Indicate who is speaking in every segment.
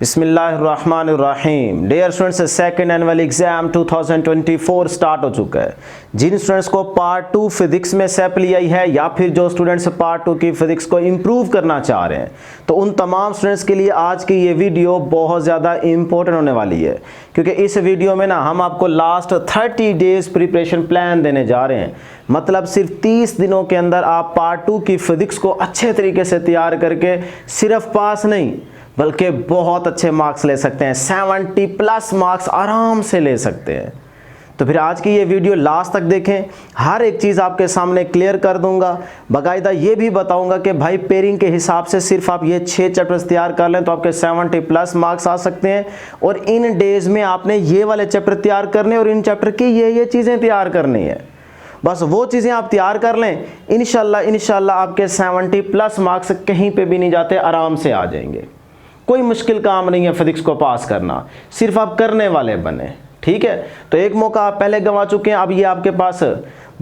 Speaker 1: बिस्मिल्लाहिर्रहमानिर्रहीम। Dear students, second annual exam 2024 start हो चुका है। जिन स्टूडेंट्स को पार्ट 2 फिजिक्स में सेप लिया है या फिर जो स्टूडेंट्स पार्ट 2 की फिजिक्स को इम्प्रूव करना चाह रहे हैं, तो उन तमाम स्टूडेंट्स के लिए आज की ये वीडियो बहुत ज़्यादा इंपॉर्टेंट होने वाली है, क्योंकि इस वीडियो में ना हम आपको लास्ट 30 डेज प्रिपरेशन प्लान देने जा रहे हैं। मतलब सिर्फ 30 दिनों के अंदर आप पार्ट 2 की फिजिक्स को अच्छे तरीके से तैयार करके सिर्फ पास नहीं बल्कि बहुत अच्छे मार्क्स ले सकते हैं। 70+ मार्क्स आराम से ले सकते हैं। तो फिर आज की ये वीडियो लास्ट तक देखें, हर एक चीज़ आपके सामने क्लियर कर दूंगा। बाकायदा ये भी बताऊंगा कि भाई पेयरिंग के हिसाब से सिर्फ आप ये 6 चैप्टर्स तैयार कर लें तो आपके 70+ मार्क्स आ सकते हैं। और इन डेज में आपने ये वाले चैप्टर तैयार करने और इन चैप्टर की ये चीज़ें तैयार करनी है। बस वो चीज़ें आप तैयार कर लें, इंशाल्लाह आपके 70+ मार्क्स कहीं पे भी नहीं जाते, आराम से आ जाएंगे। कोई मुश्किल काम नहीं है फिजिक्स को पास करना, सिर्फ आप करने वाले बने। ठीक है, तो एक मौका आप पहले गंवा चुके हैं, अब ये आपके पास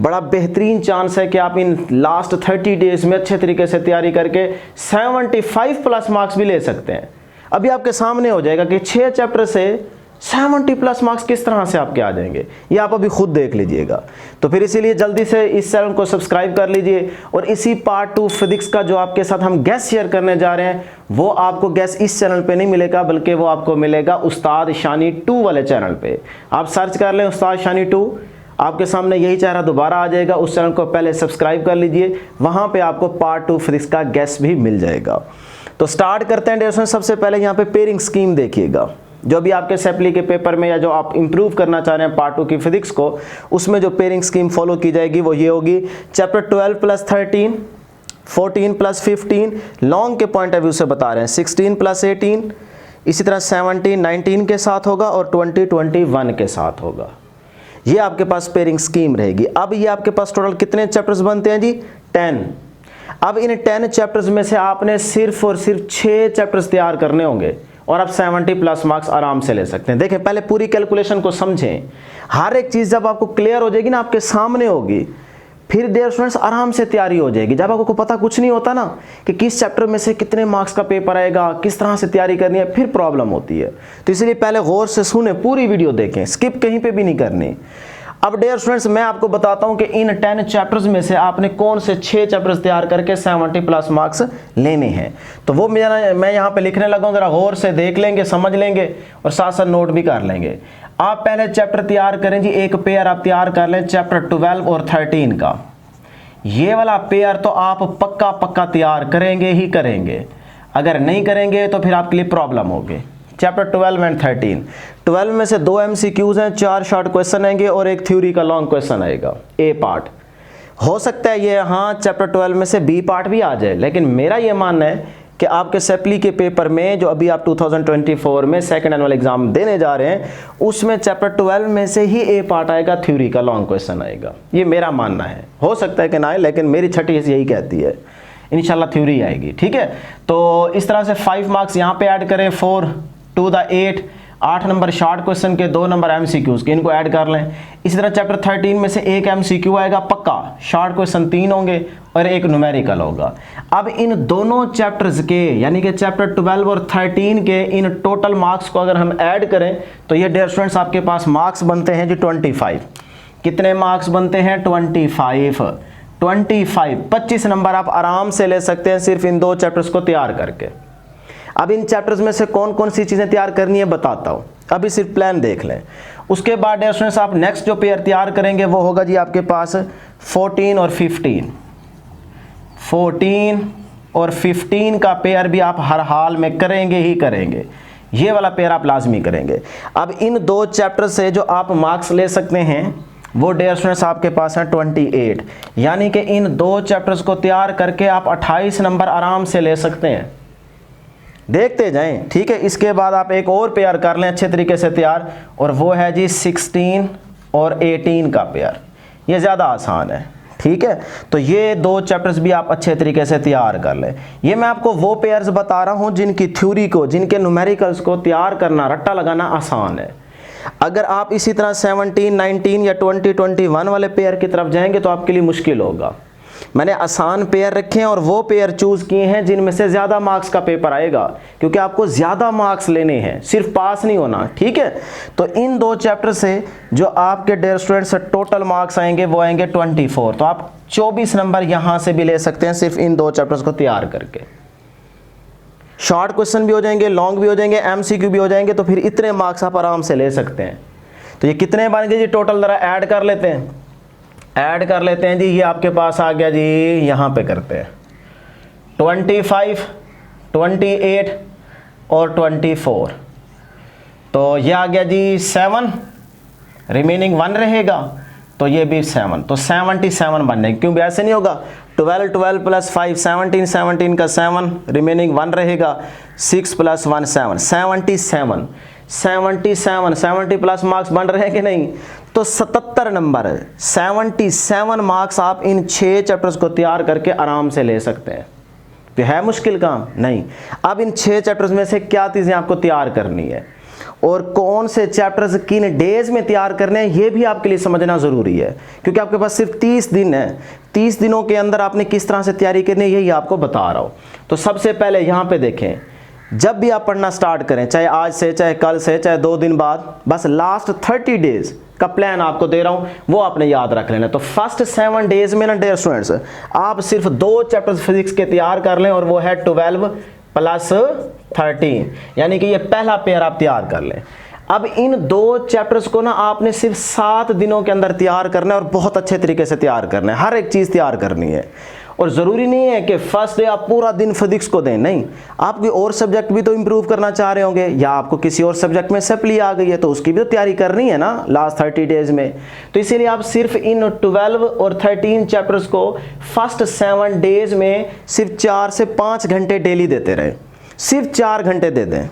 Speaker 1: बड़ा बेहतरीन चांस है कि आप इन लास्ट 30 डेज में अच्छे तरीके से तैयारी करके 75+ मार्क्स भी ले सकते हैं। अभी आपके सामने हो जाएगा कि 6 चैप्टर से 70+ मार्क्स किस तरह से आपके आ जाएंगे, ये आप अभी खुद देख लीजिएगा। तो फिर इसीलिए जल्दी से इस चैनल को सब्सक्राइब कर लीजिए। और इसी पार्ट 2 फिजिक्स का जो आपके साथ हम गेस शेयर करने जा रहे हैं, वो आपको गेस इस चैनल पे नहीं मिलेगा, बल्कि वो आपको मिलेगा उस्ताद शानी 2 वाले चैनल पे। आप सर्च कर लें उस्ताद शानी 2, आपके सामने यही चेहरा दोबारा आ जाएगा। उस चैनल को पहले सब्सक्राइब कर लीजिए, वहाँ पे आपको पार्ट 2 फिजिक्स का गेस भी मिल जाएगा। तो स्टार्ट करते हैं। दोस्तों, सबसे पहले यहाँ पे पेयरिंग स्कीम देखिएगा। जो भी आपके सेपली के पेपर में या जो आप इंप्रूव करना चाह रहे हैं पार्ट 2 की फिजिक्स को, उसमें जो पेयरिंग स्कीम फॉलो की जाएगी वो ये होगी। चैप्टर 12+13, 14+15, लॉन्ग के पॉइंट ऑफ व्यू से बता रहे हैं 16+18, इसी तरह 17-19 के साथ होगा और 20-21 के साथ होगा। ये आपके पास पेयरिंग स्कीम रहेगी। अब ये आपके पास टोटल कितने चैप्टर्स बनते हैं जी? 10। अब इन 10 चैप्टर्स में से आपने सिर्फ और सिर्फ 6 चैप्टर्स तैयार करने होंगे और आप 70+ मार्क्स आराम से ले सकते हैं। देखें, पहले पूरी कैलकुलेशन को समझें। हर एक चीज़ जब आपको क्लियर हो जाएगी ना, आपके सामने होगी, फिर डियर स्टूडेंट्स आराम से तैयारी हो जाएगी। जब आपको पता कुछ नहीं होता ना कि किस चैप्टर में से कितने मार्क्स का पेपर आएगा, किस तरह से तैयारी करनी है, फिर प्रॉब्लम होती है। तो इसलिए पहले गौर से सुने, पूरी वीडियो देखें, स्किप कहीं पर भी नहीं करनी। अब डियर स्टूडेंट्स, मैं आपको बताता हूं कि इन 10 चैप्टर्स में से आपने कौन से 6 चैप्टर्स तैयार करके 70+ मार्क्स लेने हैं। तो वो मैं यहाँ पे लिखने लगा हूं, जरा गौर से देख लेंगे, समझ लेंगे और साथ साथ नोट भी कर लेंगे। आप पहले चैप्टर तैयार करें जी, एक पेयर आप तैयार कर लें चैप्टर 12 और 13 का। ये वाला पेयर तो आप पक्का तैयार करेंगे ही करेंगे, अगर नहीं करेंगे तो फिर आपके लिए प्रॉब्लम होगी। चैप्टर 12 एंड 13, 12 में से 2 MCQs हैं, 4 शॉर्ट क्वेश्चन आएंगे और एक थ्योरी का लॉन्ग क्वेश्चन आएगा। ए पार्ट हो सकता है ये, हाँ, चैप्टर 12 में से बी पार्ट भी आ जाए, लेकिन मेरा ये मानना है कि आपके सेपली के पेपर में जो अभी आप 2024 में सेकंड एनुअल एग्जाम देने जा रहे हैं, उसमें चैप्टर 12 में से ही ए पार्ट आएगा, थ्योरी का लॉन्ग क्वेश्चन आएगा। ये मेरा मानना है, हो सकता है कि ना आए, लेकिन मेरी छठी यही कहती है, इंशाल्लाह थ्योरी आएगी। ठीक है, तो इस तरह से 5 मार्क्स यहाँ पे ऐड करें, 4 to the 8 number short question के, 2 नंबर MCQs के, इनको ऐड कर लें। इसी तरह चैप्टर 13 में से एक MCQ आएगा पक्का, शॉर्ट क्वेश्चन 3 होंगे और एक न्यूमेरिकल होगा। अब इन दोनों चैप्टर्स के, यानी कि चैप्टर 12 और 13 के इन टोटल मार्क्स को अगर हम ऐड करें तो ये डियर स्टूडेंट्स आपके पास मार्क्स बनते हैं जी 25। कितने मार्क्स बनते हैं? 25। 25 नंबर आप आराम से ले सकते हैं सिर्फ इन 2 चैप्टर्स को तैयार करके। अब इन चैप्टर्स में से कौन कौन सी चीज़ें तैयार करनी है बताता हूँ, अभी सिर्फ प्लान देख लें। उसके बाद डियर स्टूडेंट्स आप नेक्स्ट जो पेयर तैयार करेंगे वो होगा जी आपके पास 14 और 15। 14 और 15 का पेयर भी आप हर हाल में करेंगे ही करेंगे, ये वाला पेयर आप लाजमी करेंगे। अब इन 2 चैप्टर से जो आप मार्क्स ले सकते हैं वो डियर स्टूडेंट्स आपके पास है 28, यानी कि इन 2 चैप्टर्स को तैयार करके आप 28 नंबर आराम से ले सकते हैं। देखते जाएं, ठीक है। इसके बाद आप एक और पेयर कर लें अच्छे तरीके से तैयार, और वो है जी 16 और 18 का पेयर। ये ज़्यादा आसान है, ठीक है। तो ये 2 चैप्टर्स भी आप अच्छे तरीके से तैयार कर लें। ये मैं आपको वो पेयर्स बता रहा हूँ जिनकी थ्योरी को, जिनके न्यूमेरिकल्स को तैयार करना, रट्टा लगाना आसान है। अगर आप इसी तरह 17, 19 या 20, 21 वाले पेयर की तरफ जाएंगे तो आपके लिए मुश्किल होगा। मैंने आसान पेयर रखे हैं और वो पेयर चूज किए हैं जिनमें से ज्यादा मार्क्स का पेपर आएगा, क्योंकि आपको ज्यादा मार्क्स लेने हैं, सिर्फ पास नहीं होना। ठीक है, तो इन 2 चैप्टर से जो आपके डियर स्टूडेंट्स टोटल मार्क्स आएंगे वो आएंगे 24। तो आप 24 नंबर यहां से भी ले सकते हैं सिर्फ इन 2 चैप्टर्स को तैयार करके। शॉर्ट क्वेश्चन भी हो जाएंगे, लॉन्ग भी हो जाएंगे, एमसीक्यू भी हो जाएंगे, तो फिर इतने मार्क्स आप आराम से ले सकते हैं। तो ये कितने बन गए जी टोटल, जरा ऐड कर लेते हैं। ऐड कर लेते हैं जी, ये आपके पास आ गया जी, यहां पे करते हैं 25, 28 और 24। तो ये आ गया जी 7, रिमेनिंग 1 रहेगा, तो ये भी 7, तो 77 बनने। क्यों भी ऐसे नहीं होगा, 12 12 प्लस 5 17, 17 का 7, रिमेनिंग 1 रहेगा, 6 प्लस 1 7, 77 70 प्लस मार्क्स बन रहे हैं कि नहीं। तो 77 नंबर, 77 मार्क्स आप इन 6 चैप्टर्स को तैयार करके आराम से ले सकते हैं। तो है मुश्किल काम नहीं। अब इन 6 चैप्टर्स में से क्या चीज़ें आपको तैयार करनी है और कौन से चैप्टर्स किन डेज में तैयार करने हैं, ये भी आपके लिए समझना ज़रूरी है, क्योंकि आपके पास सिर्फ 30 दिन है। 30 दिनों के अंदर आपने किस तरह से तैयारी करनी है यही आपको बता रहा हूँ। तो सबसे पहले यहाँ पे देखें, जब भी आप पढ़ना स्टार्ट करें, चाहे आज से, चाहे कल से, चाहे 2 दिन बाद, बस लास्ट 30 डेज का प्लान आपको दे रहा हूं, वो आपने याद रख लेना। तो फर्स्ट 7 डेज में ना डियर स्टूडेंट्स, आप सिर्फ 2 चैप्टर्स फिजिक्स के तैयार कर लें, और वो है 12 प्लस 13, यानी कि ये पहला पेयर आप तैयार कर लें। अब इन 2 चैप्टर्स को ना आपने सिर्फ 7 दिनों के अंदर तैयार करना है, और बहुत अच्छे तरीके से तैयार करना है, हर एक चीज़ तैयार करनी है। और ज़रूरी नहीं है कि फर्स्ट डे आप पूरा दिन फिजिक्स को दें, नहीं, आप कोई और सब्जेक्ट भी तो इंप्रूव करना चाह रहे होंगे, या आपको किसी और सब्जेक्ट में सप्ली आ गई है तो उसकी भी तो तैयारी करनी है ना लास्ट 30 डेज में। तो इसीलिए आप सिर्फ इन 12 और 13 चैप्टर्स को फर्स्ट 7 डेज में सिर्फ 4 से 5 घंटे डेली देते रहे, सिर्फ 4 घंटे दे दें,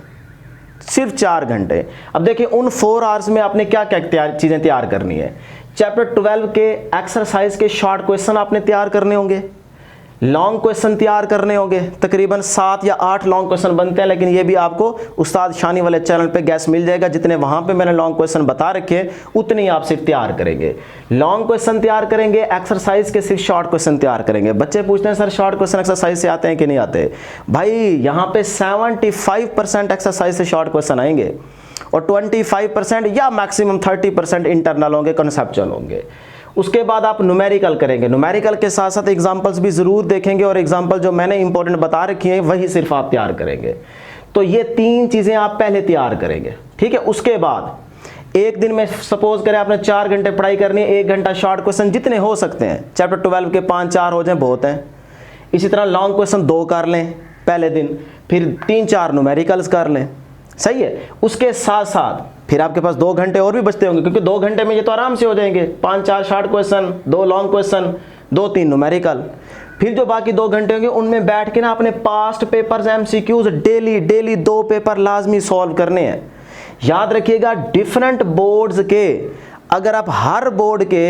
Speaker 1: सिर्फ 4 घंटे। अब देखिए उन 4 आवर्स में आपने क्या क्या चीज़ें तैयार करनी है। चैप्टर 12 के एक्सरसाइज के शॉर्ट क्वेश्चन आपने तैयार करने होंगे, लॉन्ग क्वेश्चन तैयार करने होंगे, तकरीबन 7 या 8 लॉन्ग क्वेश्चन बनते हैं, लेकिन ये भी आपको उस्ताद शानी वाले चैनल पे गैस मिल जाएगा। जितने वहाँ पे मैंने लॉन्ग क्वेश्चन बता रखे हैं उतने ही आप सिर्फ तैयार करेंगे। लॉन्ग क्वेश्चन तैयार करेंगे, एक्सरसाइज के सिर्फ शॉर्ट क्वेश्चन तैयार करेंगे। बच्चे पूछते हैं सर शॉर्ट क्वेश्चन एक्सरसाइज से आते हैं कि नहीं आते। भाई यहाँ पे 75% एक्सरसाइज से शॉर्ट क्वेश्चन आएंगे, और 25% या मैक्सिमम 30% इंटरनल होंगे, कंसेप्चुअल होंगे। उसके बाद आप न्यूमेरिकल करेंगे, न्यूमेरिकल के साथ साथ एग्जांपल्स भी ज़रूर देखेंगे, और एग्जांपल जो मैंने इंपॉर्टेंट बता रखी हैं वही सिर्फ आप तैयार करेंगे। तो ये 3 चीज़ें आप पहले तैयार करेंगे, ठीक है। उसके बाद एक दिन में सपोज करें आपने 4 घंटे पढ़ाई करनी है, 1 घंटा शॉर्ट क्वेश्चन जितने हो सकते हैं, चैप्टर 12 के 5-4 हो जाए बहुत हैं। इसी तरह लॉन्ग क्वेश्चन 2 कर लें पहले दिन, फिर 3-4 न्यूमेरिकल्स कर लें, सही है। उसके साथ साथ फिर आपके पास 2 घंटे और भी बचते होंगे, क्योंकि 2 घंटे में ये तो आराम से हो जाएंगे, 5-4 short question, 2 long question, 2-3 numerical. फिर जो बाकी 2 घंटे होंगे उनमें बैठ के ना अपने past papers MCQs daily 2 paper लाजमी सॉल्व करने हैं। याद रखिएगा डिफरेंट बोर्ड्स के, अगर आप हर बोर्ड के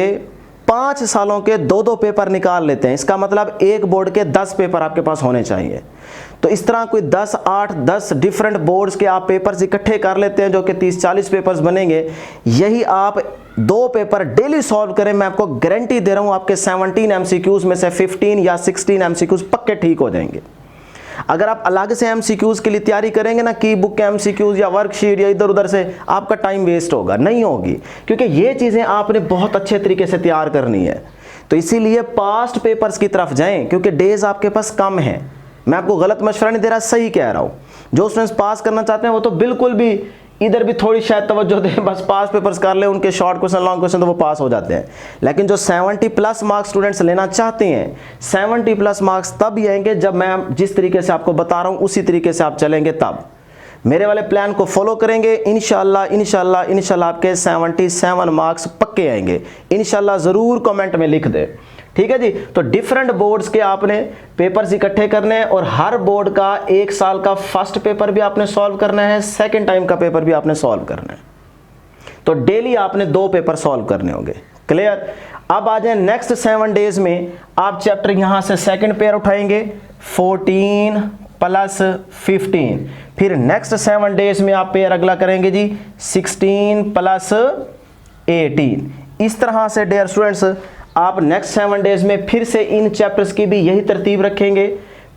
Speaker 1: 5 सालों के 2-2 पेपर निकाल लेते हैं, इसका मतलब एक बोर्ड के 10 पेपर आपके पास होने चाहिए। तो इस तरह कोई 10 डिफरेंट बोर्ड्स के आप पेपर्स इकट्ठे कर लेते हैं, जो कि 30-40 पेपर्स बनेंगे। यही आप 2 पेपर डेली सॉल्व करें, मैं आपको गारंटी दे रहा हूं आपके 17 एमसीक्यूज में से 15 या 16 एमसीक्यूज पक्के ठीक हो जाएंगे। अगर आप अलग से एमसीक्यूज के लिए तैयारी करेंगे ना, की बुक के एमसीक्यूज या वर्कशीट या इधर उधर से, आपका टाइम वेस्ट होगा, नहीं होगी, क्योंकि ये चीज़ें आपने बहुत अच्छे तरीके से तैयार करनी है। तो इसीलिए पास्ट पेपर्स की तरफ जाएं, क्योंकि डेज आपके पास कम है। मैं आपको गलत मशवरा नहीं दे रहा, सही कह रहा हूँ। जो स्टूडेंट्स पास करना चाहते हैं वो तो बिल्कुल भी इधर भी थोड़ी शायद तवज्जो दें, बस पास पेपर्स कर ले, उनके शॉर्ट क्वेश्चन लॉन्ग क्वेश्चन तो वो पास हो जाते हैं। लेकिन जो 70+ मार्क्स स्टूडेंट्स लेना चाहते हैं, 70+ मार्क्स तब ही आएंगे जब मैं जिस तरीके से आपको बता रहा हूँ उसी तरीके से आप चलेंगे, तब मेरे वाले प्लान को फॉलो करेंगे, इंशाल्लाह आपके 77 मार्क्स पक्के आएंगे। इंशाल्लाह ज़रूर कमेंट में लिख दे, ठीक है जी। तो डिफरेंट बोर्ड्स के आपने पेपर्स इकट्ठे करने हैं, और हर बोर्ड का 1 साल का फर्स्ट पेपर भी आपने सॉल्व करना है, सेकंड टाइम का पेपर भी आपने सॉल्व करना है। तो डेली आपने 2 पेपर सॉल्व करने होंगे, क्लियर। अब आ जाए नेक्स्ट 7 डेज में, आप चैप्टर यहां से सेकंड पेयर उठाएंगे 14 + 15, फिर नेक्स्ट 7 डेज में आप पेयर अगला करेंगे जी 16 + 18। इस तरह से डियर स्टूडेंट्स आप नेक्स्ट 7 डेज में फिर से इन चैप्टर्स की भी यही तरतीब रखेंगे,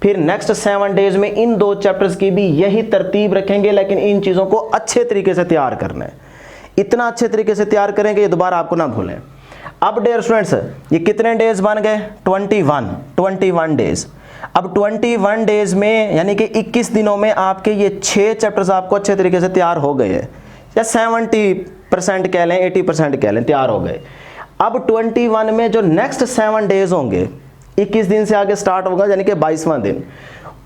Speaker 1: फिर नेक्स्ट 7 डेज में इन 2 चैप्टर्स की भी यही तरतीब रखेंगे, लेकिन इन चीज़ों को अच्छे तरीके से तैयार करना है। इतना अच्छे तरीके से तैयार करेंगे ये दोबारा आपको ना भूलें। अब डियर स्टूडेंट्स, ये कितने डेज बन गए? 21 डेज। अब 21 डेज में यानी कि 21 दिनों में आपके ये 6 चैप्टर्स आपको अच्छे तरीके से तैयार हो गए हैं, या 70% कह लें, 80% कह लें, तैयार हो गए। अब 21 में जो नेक्स्ट 7 डेज होंगे, 21 दिन से आगे स्टार्ट होगा यानी कि 22वां दिन,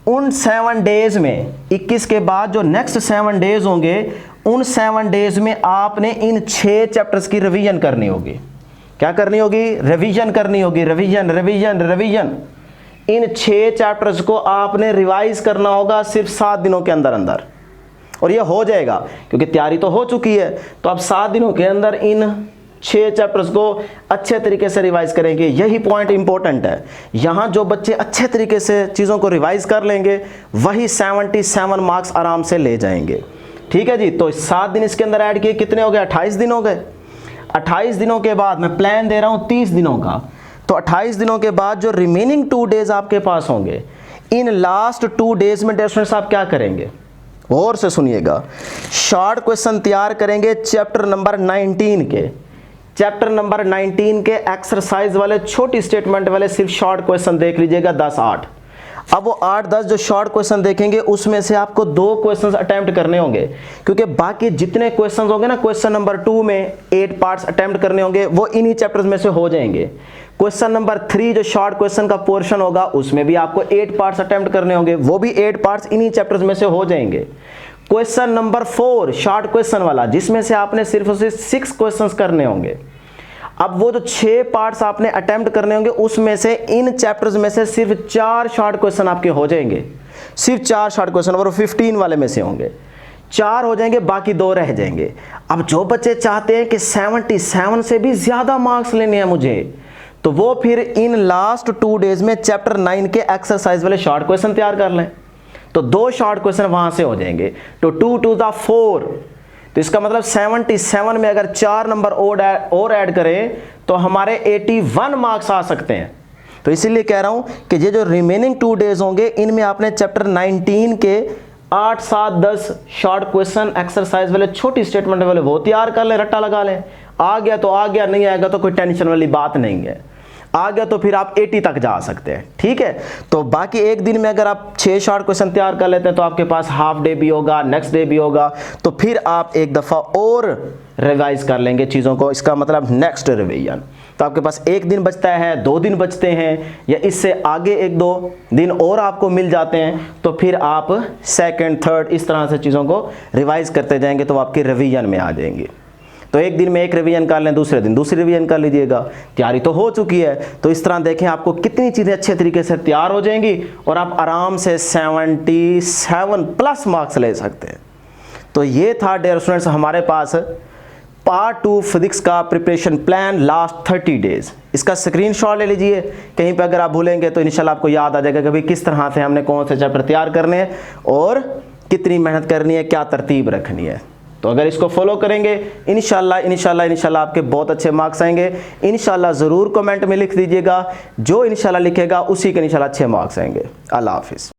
Speaker 1: उन 7 डेज में 21 के बाद जो नेक्स्ट 7 डेज होंगे, उन 7 डेज में आपने इन 6 चैप्टर्स की रिवीजन करनी होगी। क्या करनी होगी? रिवीजन करनी होगी। रिवीजन इन 6 चैप्टर्स को आपने रिवाइज करना होगा सिर्फ 7 दिनों के अंदर अंदर, और ये हो जाएगा क्योंकि तैयारी तो हो चुकी है। तो आप 7 दिनों के अंदर इन 6 चैप्टर्स को अच्छे तरीके से रिवाइज करेंगे। यही पॉइंट इंपॉर्टेंट है। यहाँ जो बच्चे अच्छे तरीके से चीज़ों को रिवाइज कर लेंगे वही 77 मार्क्स आराम से ले जाएंगे। ठीक है जी। तो 7 दिन इसके अंदर ऐड किए, कितने हो गए? 28 दिन हो गए। 28 दिनों के बाद मैं प्लान दे रहा हूँ 30 दिनों का, तो 28 दिनों के बाद जो रिमेनिंग 2 डेज आपके पास होंगे, इन लास्ट 2 डेज में स्टूडेंट्स आप क्या करेंगे? और से सुनिएगा, शॉर्ट क्वेश्चन तैयार करेंगे चैप्टर नंबर 19 के। चैप्टर नंबर 19 के एक्सरसाइज वाले छोटी स्टेटमेंट वाले सिर्फ शॉर्ट क्वेश्चन देख लीजिएगा 10-8। अब वो 8-10 जो शॉर्ट क्वेश्चन देखेंगे उसमें से आपको 2 क्वेश्चंस अटेम्प्ट करने होंगे, क्योंकि बाकी जितने क्वेश्चंस होंगे ना, क्वेश्चन नंबर 2 में 8 पार्ट्स अटेम्प्ट करने होंगे, वो इन्हीं चैप्टर्स में से हो जाएंगे। क्वेश्चन नंबर 3 जो शॉर्ट क्वेश्चन का पोर्शन होगा उसमें भी आपको 8 पार्ट्स अटेम्प्ट करने होंगे, वो भी 8 पार्ट्स इन्हीं चैप्टर्स में से हो जाएंगे। क्वेश्चन नंबर 4 शॉर्ट क्वेश्चन वाला, जिसमें से आपने सिर्फ उसे 6 क्वेश्चंस करने होंगे। अब वो जो 6 पार्ट्स आपने अटेम्प्ट करने होंगे उसमें से इन चैप्टर्स में से सिर्फ 4 शॉर्ट क्वेश्चन आपके हो जाएंगे, सिर्फ 4 शॉर्ट क्वेश्चन, और 15 वाले में से होंगे 4 हो जाएंगे, बाकी 2 रह जाएंगे। अब जो बच्चे चाहते हैं कि 77 से भी ज्यादा मार्क्स लेने हैं मुझे, तो वो फिर इन लास्ट 2 डेज में चैप्टर 9 के एक्सरसाइज वाले शॉर्ट क्वेश्चन तैयार कर लें, तो 2 शॉर्ट क्वेश्चन वहां से हो जाएंगे। तो 2 to the 4, तो इसका मतलब 77 में अगर 4 नंबर और ऐड करें तो हमारे 81 मार्क्स आ सकते हैं। तो इसीलिए कह रहा हूं कि ये जो रिमेनिंग 2 डेज होंगे इनमें आपने चैप्टर 19 के 8, 7, 10 शॉर्ट क्वेश्चन एक्सरसाइज वाले छोटी स्टेटमेंट वाले वो तैयार कर लें, रट्टा लगा लें। आ गया तो आ गया, नहीं आएगा तो कोई टेंशन वाली बात नहीं है। आ गया तो फिर आप 80 तक जा सकते हैं। ठीक है। तो बाकी एक दिन में अगर आप 6 शॉर्ट क्वेश्चन तैयार कर लेते हैं तो आपके पास हाफ डे भी होगा, नेक्स्ट डे भी होगा, तो फिर आप एक दफ़ा और रिवाइज कर लेंगे चीज़ों को। इसका मतलब नेक्स्ट रिवीजन। तो आपके पास 1 दिन बचता है, 2 दिन बचते हैं, या इससे आगे 1-2 दिन और आपको मिल जाते हैं, तो फिर आप सेकंड, थर्ड इस तरह से चीज़ों को रिवाइज करते जाएंगे तो आपकी रिवीजन में आ जाएंगी। तो एक दिन में एक रिवीजन कर लें, दूसरे दिन दूसरी रिवीजन कर लीजिएगा। तैयारी तो हो चुकी है। तो इस तरह देखें आपको कितनी चीज़ें अच्छे तरीके से तैयार हो जाएंगी और आप आराम से 77+ मार्क्स ले सकते हैं। तो ये था डियर स्टूडेंट्स हमारे पास पार्ट 2 फिजिक्स का प्रिपरेशन प्लान लास्ट 30 डेज। इसका स्क्रीनशॉट ले लीजिए। कहीं पे अगर आप भूलेंगे तो इंशाल्लाह आपको याद आ जाएगा कि भाई किस तरह से हमने कौन से चैप्टर तैयार करने हैं और कितनी मेहनत करनी है, क्या तरतीब रखनी है। तो अगर इसको फॉलो करेंगे इंशाल्लाह आपके बहुत अच्छे मार्क्स आएंगे। इंशाल्लाह ज़रूर कमेंट में लिख दीजिएगा, जो इंशाल्लाह लिखेगा उसी के इंशाल्लाह अच्छे मार्क्स आएंगे। अल्लाह हाफिज़।